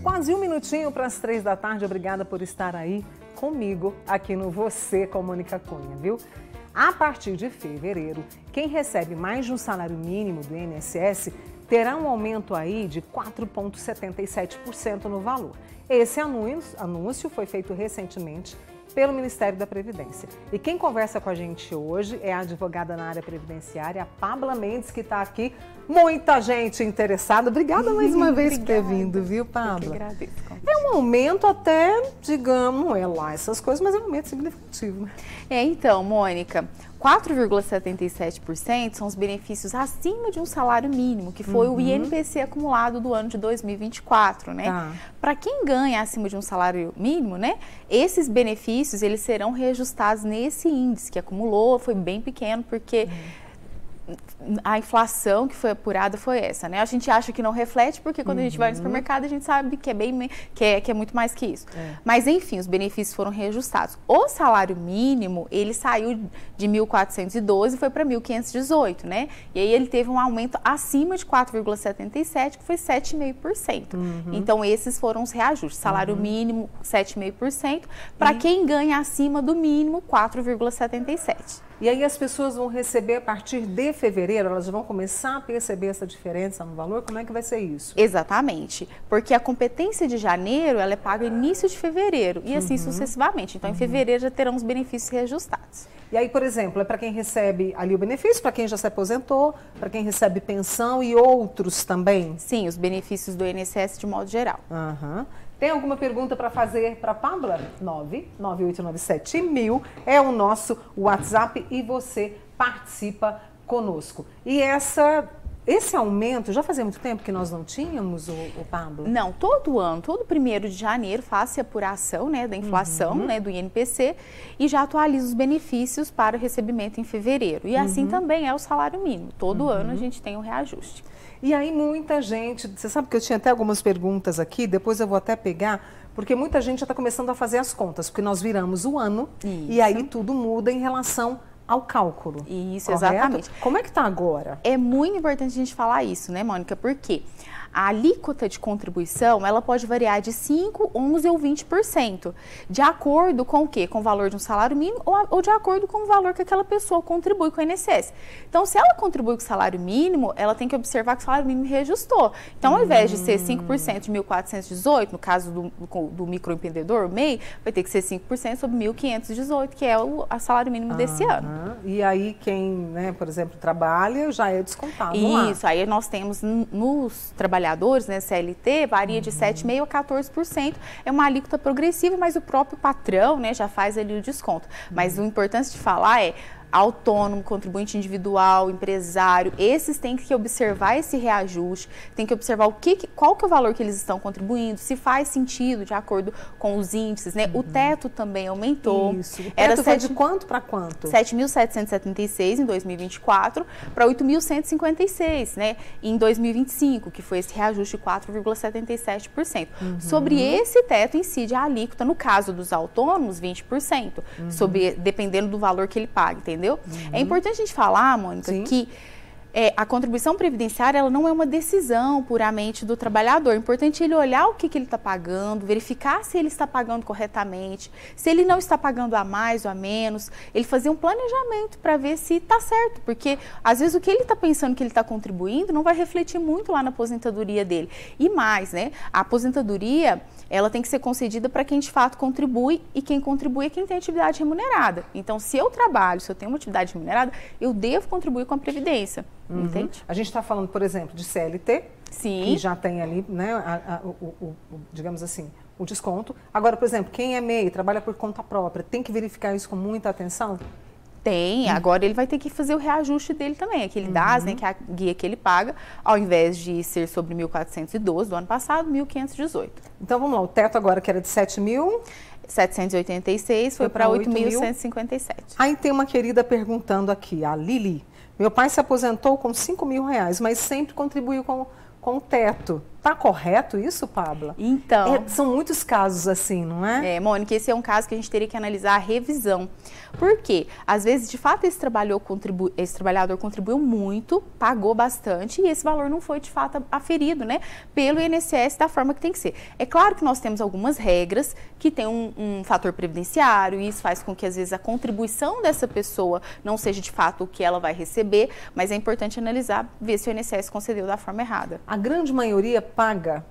Quase um minutinho para as 3 da tarde. Obrigada por estar aí comigo aqui no Você com Mônica Cunha, viu? A partir de fevereiro, quem recebe mais de um salário mínimo do INSS terá um aumento aí de 4,77% no valor. Esse anúncio foi feito recentemente pelo Ministério da Previdência. E quem conversa com a gente hoje é a advogada na área previdenciária, a Pabla Mendes, que está aqui. Muita gente interessada. Obrigada mais uma vez por ter vindo, viu, Pabla? Eu que agradeço. É um aumento até, digamos, não é lá essas coisas, mas é um aumento significativo, né? Então, Mônica, 4,77% são os benefícios acima de um salário mínimo, que foi o INPC acumulado do ano de 2024, né? Tá. Para quem ganha acima de um salário mínimo, né? Esses benefícios, eles serão reajustados nesse índice que acumulou, foi bem pequeno, porque a inflação que foi apurada foi essa, né? A gente acha que não reflete, porque quando a gente vai no supermercado, a gente sabe que é muito mais que isso. Mas, enfim, os benefícios foram reajustados. O salário mínimo, ele saiu de 1.412 e foi para 1.518, né? E aí ele teve um aumento acima de 4,77, que foi 7,5%. Então, esses foram os reajustes. Salário mínimo, 7,5%. Para quem ganha acima do mínimo, 4,77%. E aí as pessoas vão receber a partir de fevereiro, elas vão começar a perceber essa diferença no valor? Como é que vai ser isso? Exatamente, porque a competência de janeiro, ela é paga início de fevereiro e assim sucessivamente. Então, em fevereiro já terão os benefícios reajustados. E aí, por exemplo, é para quem recebe ali o benefício, para quem já se aposentou, para quem recebe pensão e outros também? Sim, os benefícios do INSS de modo geral. Tem alguma pergunta para fazer para a Pabla? 99897.000 é o nosso WhatsApp e você participa conosco. E esse aumento, já fazia muito tempo que nós não tínhamos, o Pablo? Não, todo ano, todo 1º de janeiro, faz-se apuração, né, da inflação, né, do INPC, e já atualiza os benefícios para o recebimento em fevereiro. E assim também é o salário mínimo. Todo ano a gente tem um reajuste. E aí muita gente, você sabe que eu tinha até algumas perguntas aqui, depois eu vou até pegar, porque muita gente já está começando a fazer as contas, porque nós viramos o ano e aí tudo muda em relação ao cálculo. Isso, correto? exatamente. Como é que está agora? É muito importante a gente falar isso, né, Mônica? Porque a alíquota de contribuição, ela pode variar de 5%, 11% ou 20%, de acordo com o quê? Com o valor de um salário mínimo ou de acordo com o valor que aquela pessoa contribui com o INSS. Então, se ela contribui com o salário mínimo, ela tem que observar que o salário mínimo reajustou. Então, ao invés de ser 5% de 1.418, no caso do microempreendedor, o MEI, vai ter que ser 5% sobre 1.518, que é o salário mínimo desse ano. E aí quem, né, por exemplo, trabalha, já é descontado lá. Isso, aí nós temos nos trabalhadores, né, CLT, varia de 7,5% a 14%. É uma alíquota progressiva, mas o próprio patrão, né, já faz ali o desconto. Mas o importante de falar é autônomo, contribuinte individual, empresário, esses têm que observar esse reajuste, tem que observar qual que é o valor que eles estão contribuindo, se faz sentido de acordo com os índices, né? O teto também aumentou. Isso. O teto foi de quanto para quanto? 7.776 em 2024 para 8.156, né? Em 2025, que foi esse reajuste de 4,77%. Sobre esse teto incide a alíquota, no caso dos autônomos, 20%, dependendo do valor que ele paga, entendeu? É importante a gente falar, Mônica, que a contribuição previdenciária, ela não é uma decisão puramente do trabalhador. É importante ele olhar o que ele está pagando, verificar se ele está pagando corretamente, se ele não está pagando a mais ou a menos, ele fazer um planejamento para ver se está certo, porque às vezes o que ele está pensando que ele está contribuindo não vai refletir muito lá na aposentadoria dele. E mais, né? A aposentadoria, ela tem que ser concedida para quem de fato contribui, e quem contribui é quem tem atividade remunerada. Então, se eu trabalho, se eu tenho uma atividade remunerada, eu devo contribuir com a Previdência. Entende? A gente está falando, por exemplo, de CLT, que já tem ali, né, digamos assim, o desconto. Agora, por exemplo, quem é MEI, trabalha por conta própria, tem que verificar isso com muita atenção? Tem, agora ele vai ter que fazer o reajuste dele também, aquele DAS, né, que é a guia que ele paga, ao invés de ser sobre 1.412 do ano passado, 1.518. Então, vamos lá, o teto agora que era de 7.786 foi para 8.157. Aí tem uma querida perguntando aqui, a Lili. Meu pai se aposentou com R$5.000, mas sempre contribuiu com o teto. Tá correto isso, Pabla? Então... são muitos casos assim, não é? Mônica, esse é um caso que a gente teria que analisar a revisão. Por quê? Às vezes, de fato, esse trabalhador contribuiu muito, pagou bastante e esse valor não foi, de fato, aferido, né, pelo INSS da forma que tem que ser. É claro que nós temos algumas regras que tem um fator previdenciário e isso faz com que, às vezes, a contribuição dessa pessoa não seja, de fato, o que ela vai receber, mas é importante analisar, ver se o INSS concedeu da forma errada. A grande maioria paga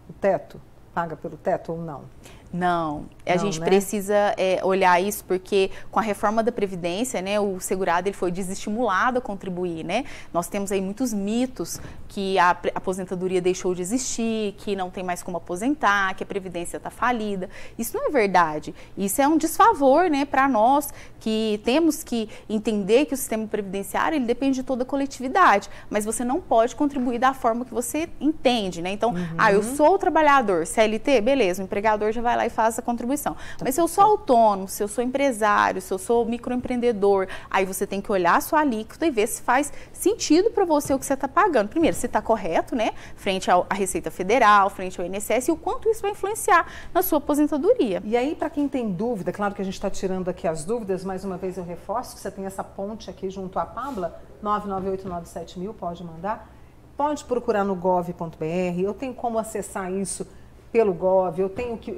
o teto? Paga pelo teto ou não? Não, a gente precisa olhar isso porque com a reforma da Previdência, né, o segurado ele foi desestimulado a contribuir, né? Nós temos aí muitos mitos que a aposentadoria deixou de existir, que não tem mais como aposentar, que a Previdência está falida. Isso não é verdade. Isso é um desfavor, né, para nós que temos que entender que o sistema previdenciário ele depende de toda a coletividade, mas você não pode contribuir da forma que você entende, né? Então, eu sou o trabalhador, CLT, beleza, o empregador já vai lá e faz a contribuição. Mas se eu sou autônomo, se eu sou empresário, se eu sou microempreendedor, aí você tem que olhar a sua alíquota e ver se faz sentido para você o que você está pagando. Primeiro, se está correto, né? Frente à Receita Federal, frente ao INSS e o quanto isso vai influenciar na sua aposentadoria. E aí, para quem tem dúvida, claro que a gente está tirando aqui as dúvidas, mais uma vez eu reforço que você tem essa ponte aqui junto à Pabla, 99897.000, pode mandar. Pode procurar no gov.br, eu tenho como acessar isso pelo Gov, eu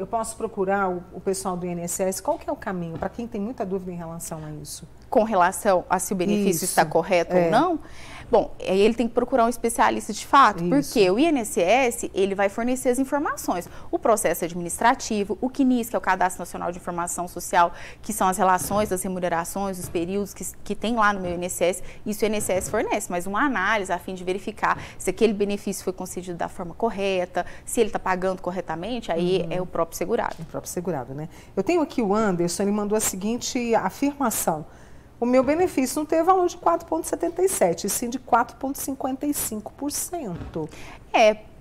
posso procurar o pessoal do INSS. Qual que é o caminho para quem tem muita dúvida em relação a isso? Com relação a se o benefício está correto ou não? Bom, ele tem que procurar um especialista de fato, porque o INSS, ele vai fornecer as informações. O processo administrativo, o CNIS, que é o Cadastro Nacional de Informação Social, que são as relações das remunerações, os períodos que tem lá no meu INSS, isso o INSS fornece, mas uma análise a fim de verificar se aquele benefício foi concedido da forma correta, se ele está pagando corretamente, aí é o próprio segurado. O próprio segurado, né? Eu tenho aqui o Anderson, ele mandou a seguinte afirmação. O meu benefício não teve valor de 4,77%, e sim de 4,55%.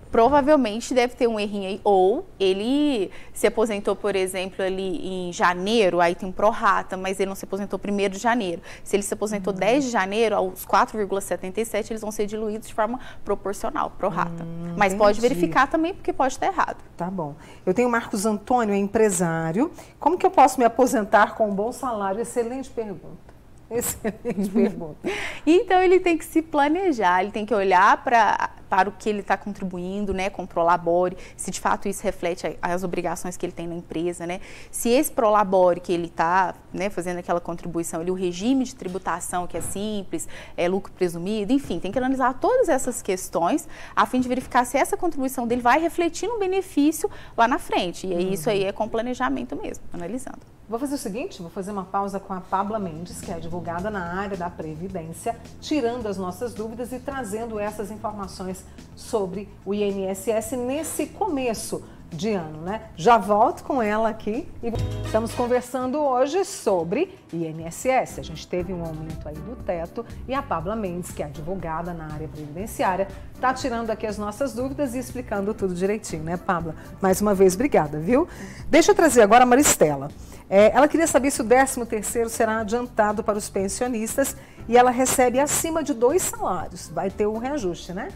Provavelmente deve ter um errinho aí, ou ele se aposentou, por exemplo, ali em janeiro, aí tem um prorata, mas ele não se aposentou 1º de janeiro. Se ele se aposentou 10 de janeiro, aos 4,77, eles vão ser diluídos de forma proporcional, prorata. Mas pode verificar também, porque pode estar errado. Tá bom. Eu tenho o Marcos Antônio, é empresário. Como que eu posso me aposentar com um bom salário? Excelente pergunta. Excelente pergunta. Então, ele tem que se planejar, ele tem que olhar para o que ele está contribuindo, né, com o Prolabore, se de fato isso reflete as obrigações que ele tem na empresa, né, se esse Prolabore que ele está, né, fazendo aquela contribuição, o regime de tributação que é simples, lucro presumido, enfim, tem que analisar todas essas questões a fim de verificar se essa contribuição dele vai refletir no benefício lá na frente, e aí isso aí é com planejamento mesmo, analisando. Vou fazer o seguinte, vou fazer uma pausa com a Pabla Mendes, que é advogada na área da Previdência, tirando as nossas dúvidas e trazendo essas informações sobre o INSS nesse começo de ano, né? Já volto com ela aqui e estamos conversando hoje sobre INSS. A gente teve um aumento aí do teto e a Pabla Mendes, que é advogada na área previdenciária, está tirando aqui as nossas dúvidas e explicando tudo direitinho, né, Pabla? Mais uma vez, obrigada, viu? Deixa eu trazer agora a Maristela. Ela queria saber se o 13º será adiantado para os pensionistas e ela recebe acima de 2 salários. Vai ter um reajuste, né?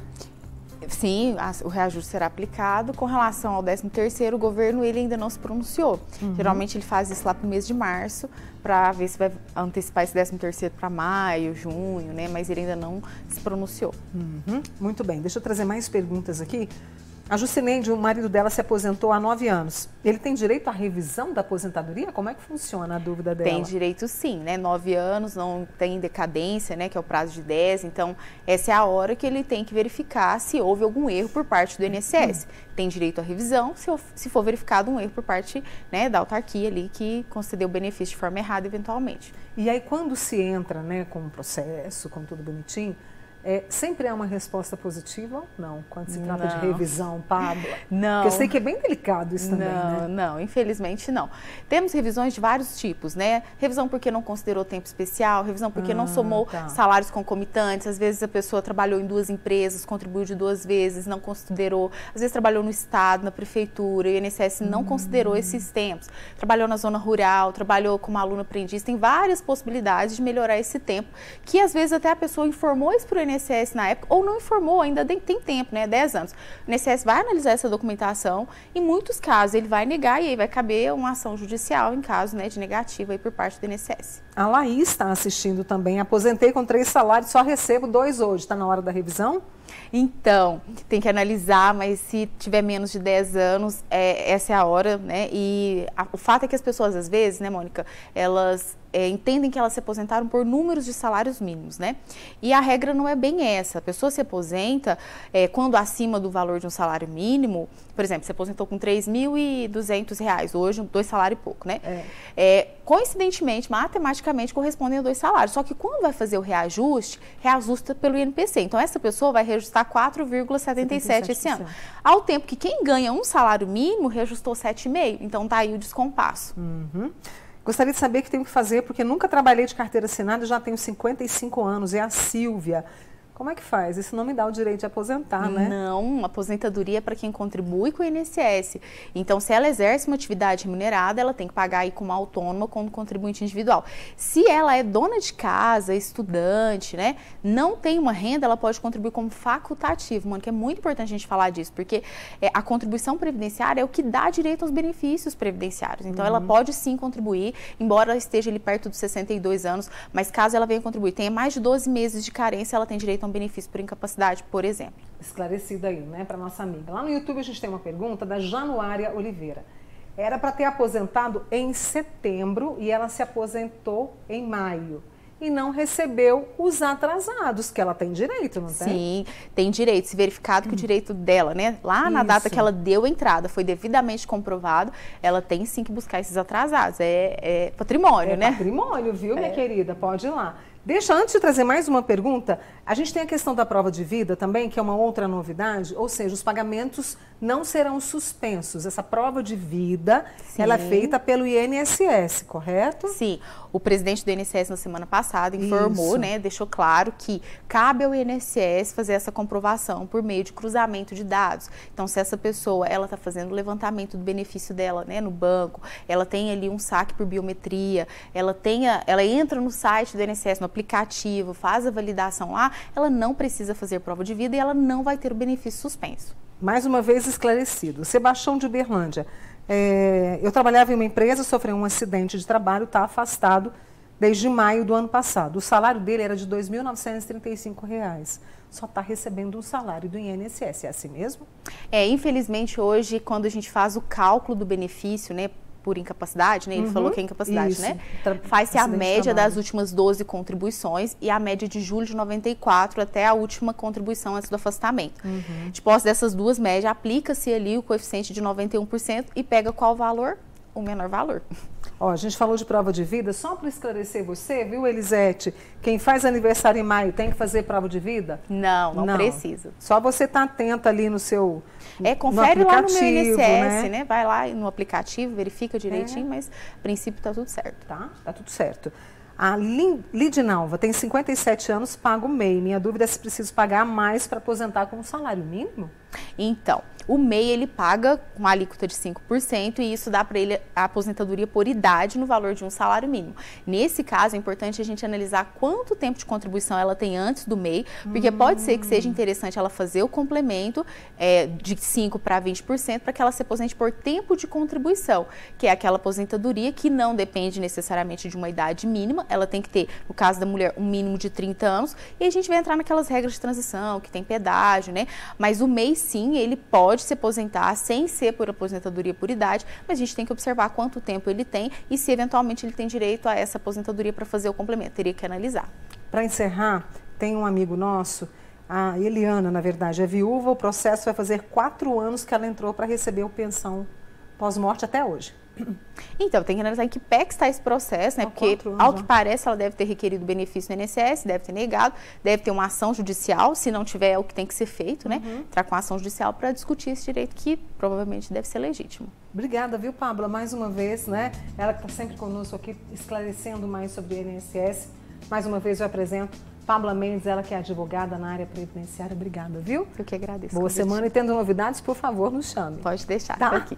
Sim, o reajuste será aplicado. Com relação ao 13º, o governo ele ainda não se pronunciou. Geralmente ele faz isso lá para o mês de março, para ver se vai antecipar esse 13º para maio, junho, né? Mas ele ainda não se pronunciou. Muito bem, deixa eu trazer mais perguntas aqui. A Jucineide, o marido dela se aposentou há 9 anos. Ele tem direito à revisão da aposentadoria? Como é que funciona a dúvida dela? Tem direito sim, né? 9 anos, não tem decadência, né? Que é o prazo de 10. Então, essa é a hora que ele tem que verificar se houve algum erro por parte do INSS. Tem direito à revisão se for verificado um erro por parte, né, da autarquia ali que concedeu o benefício de forma errada eventualmente. E aí, quando se entra, né, com o processo, com tudo bonitinho, sempre há uma resposta positiva ou não? Quando se trata de revisão, Pabla? Não. Porque eu sei que é bem delicado isso também, né? Não, infelizmente não. Temos revisões de vários tipos, né? Revisão porque não considerou tempo especial, revisão porque não somou salários concomitantes, às vezes a pessoa trabalhou em 2 empresas, contribuiu de 2 vezes, não considerou, às vezes trabalhou no Estado, na Prefeitura, e o INSS não considerou esses tempos. Trabalhou na zona rural, trabalhou como aluno aprendiz, tem várias possibilidades de melhorar esse tempo, que às vezes até a pessoa informou isso para o INSS, INSS na época, ou não informou, ainda tem tempo, né, 10 anos. O INSS vai analisar essa documentação, em muitos casos ele vai negar e aí vai caber uma ação judicial em caso, né, de negativa aí por parte do INSS. A Laís está assistindo também. Aposentei com 3 salários, só recebo 2 hoje. Está na hora da revisão? Então, tem que analisar, mas se tiver menos de 10 anos, essa é a hora, né? E o fato é que as pessoas, às vezes, né, Mônica, elas entendem que elas se aposentaram por números de salários mínimos, né? E a regra não é bem essa. A pessoa se aposenta quando acima do valor de um salário mínimo, por exemplo, se aposentou com R$3.200, hoje 2 salários e pouco, né? Coincidentemente, matematicamente, correspondem a 2 salários. Só que quando vai fazer o reajuste, reajusta pelo INPC. Então, essa pessoa vai reajustar 4,77 esse ano. Ao tempo que quem ganha um salário mínimo reajustou 7,5. Então, tá aí o descompasso. Gostaria de saber o que tenho que fazer, porque nunca trabalhei de carteira assinada e já tenho 55 anos. É a Silvia. Como é que faz? Isso não me dá o direito de aposentar, né? Não, aposentadoria é para quem contribui com o INSS. Então, se ela exerce uma atividade remunerada, ela tem que pagar aí como autônoma, como contribuinte individual. Se ela é dona de casa, estudante, né, não tem uma renda, ela pode contribuir como facultativo, Mônica. É muito importante a gente falar disso, porque a contribuição previdenciária é o que dá direito aos benefícios previdenciários. Então, ela pode sim contribuir, embora ela esteja ali perto dos 62 anos, mas caso ela venha contribuir, tenha mais de 12 meses de carência, ela tem direito a um benefício por incapacidade, por exemplo. Esclarecido aí, né, para nossa amiga. Lá no YouTube a gente tem uma pergunta da Januária Oliveira. Era para ter aposentado em setembro e ela se aposentou em maio. E não recebeu os atrasados, que ela tem direito, não tem? Sim, tem direito. Se verificado que o direito dela, né, lá na data que ela deu a entrada, foi devidamente comprovado, ela tem sim que buscar esses atrasados. É patrimônio, né? É patrimônio, viu, minha querida? Pode ir lá. Deixa, antes de trazer mais uma pergunta, a gente tem a questão da prova de vida também, que é uma outra novidade, ou seja, os pagamentos não serão suspensos. Essa prova de vida, ela é feita pelo INSS, correto? Sim. O presidente do INSS na semana passada informou, né, deixou claro que cabe ao INSS fazer essa comprovação por meio de cruzamento de dados. Então, se essa pessoa, ela está fazendo o levantamento do benefício dela, né, no banco, ela tem ali um saque por biometria, ela entra no site do INSS, no aplicativo, faz a validação lá, ela não precisa fazer prova de vida e ela não vai ter o benefício suspenso. Mais uma vez esclarecido. Sebastião de Uberlândia. Eu trabalhava em uma empresa, sofreu um acidente de trabalho, está afastado desde maio do ano passado. O salário dele era de R$ 2.935. Só está recebendo um salário do INSS. É assim mesmo? Infelizmente hoje, quando a gente faz o cálculo do benefício, né, por incapacidade, né? Ele falou que é incapacidade, né? Faz-se a média das últimas 12 contribuições e a média de julho de 94 até a última contribuição antes do afastamento. De posse dessas duas médias, aplica-se ali o coeficiente de 91% e pega qual valor? O menor valor. Ó, a gente falou de prova de vida, só para esclarecer você, viu, Elisete? Quem faz aniversário em maio tem que fazer prova de vida? Não precisa. Só você tá atenta ali no seu confere lá no meu INSS, né? Vai lá no aplicativo, verifica direitinho, mas a princípio tá tudo certo. Tá tudo certo. A Lidinalva tem 57 anos, paga o MEI. Minha dúvida é se preciso pagar mais para aposentar com um salário mínimo? Então, o MEI ele paga uma alíquota de 5% e isso dá para ele a aposentadoria por idade no valor de um salário mínimo. Nesse caso, é importante a gente analisar quanto tempo de contribuição ela tem antes do MEI, porque pode ser que seja interessante ela fazer o complemento de 5% para 20% para que ela se aposente por tempo de contribuição, que é aquela aposentadoria que não depende necessariamente de uma idade mínima, ela tem que ter, no caso da mulher, um mínimo de 30 anos, e a gente vai entrar naquelas regras de transição, que tem pedágio, né? Mas o MEI, sim, ele pode se aposentar sem ser por aposentadoria por idade, mas a gente tem que observar quanto tempo ele tem e se eventualmente ele tem direito a essa aposentadoria para fazer o complemento. Teria que analisar. Para encerrar, tem um amigo nosso, a Eliana, na verdade, é viúva, o processo vai fazer 4 anos que ela entrou para receber o pensão pós-morte até hoje. Então, tem que analisar em que pé que está esse processo, né? Porque, ao que parece, ela deve ter requerido benefício no INSS, deve ter negado, deve ter uma ação judicial, se não tiver, é o que tem que ser feito, né? Entrar com a ação judicial para discutir esse direito que provavelmente deve ser legítimo. Obrigada, viu, Pabla, mais uma vez, né? Ela que está sempre conosco aqui, esclarecendo mais sobre o INSS. Mais uma vez eu apresento Pabla Mendes, ela que é advogada na área previdenciária. Obrigada, viu? Eu que agradeço. Boa semana e tendo novidades, por favor, nos chame. Pode deixar, tá aqui.